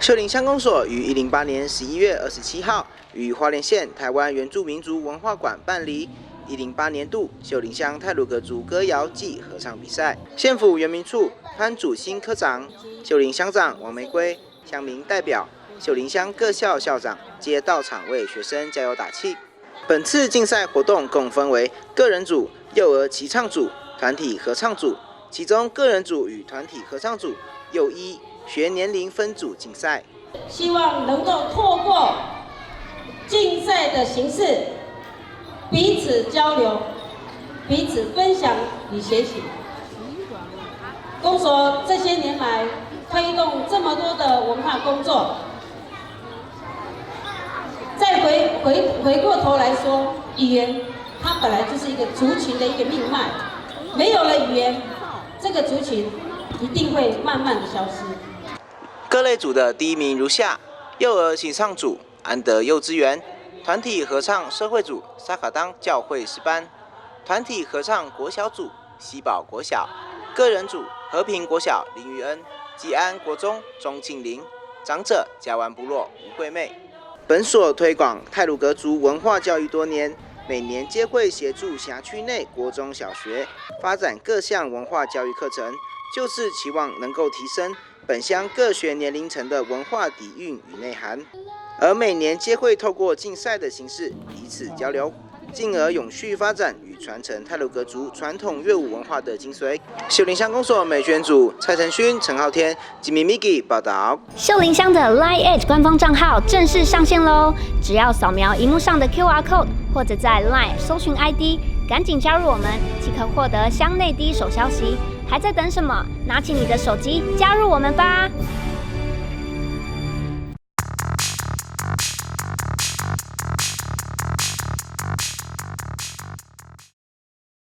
秀林乡公所于108年11月27号于花莲县台湾原住民族文化馆办理108年度秀林乡太鲁阁族歌谣暨合唱比赛。县府原民处潘祖新科长、秀林乡长王玫瑰、乡民代表、秀林乡各校校长皆到场为学生加油打气。本次竞赛活动共分为个人组、幼儿齐唱组、团体合唱组，其中个人组与团体合唱组又依学年龄分组竞赛。希望能够透过竞赛的形式，彼此交流、彼此分享与学习。公所这些年来推动这么多的文化工作，再回过头来说，语言它本来就是一个族群的一个命脉，没有了语言，这个族群一定会慢慢的消失。各类组的第一名如下：幼儿齐唱组安德幼稚园，团体合唱社会组萨卡当教会诗班，团体合唱国小组西堡国小，个人组和平国小林玉恩，吉安国中钟庆玲，长者嘉湾部落吴桂妹。本所推广太鲁阁族文化教育多年，每年皆会协助辖区内国中小学发展各项文化教育课程，就是期望能够提升本乡各学年龄层的文化底蕴与内涵，而每年皆会透过竞赛的形式彼此交流，进而永续发展与传承太鲁阁族传统乐舞文化的精髓。秀林乡公所美宣组蔡承勋、陈浩天、吉米 Miki 报道。秀林乡的 Line Edge 官方账号正式上线喽！只要扫描荧幕上的 QR code， 或者在 Line 搜寻 ID， 赶紧加入我们，即可获得乡内第一手消息。还在等什么？拿起你的手机加入我们吧！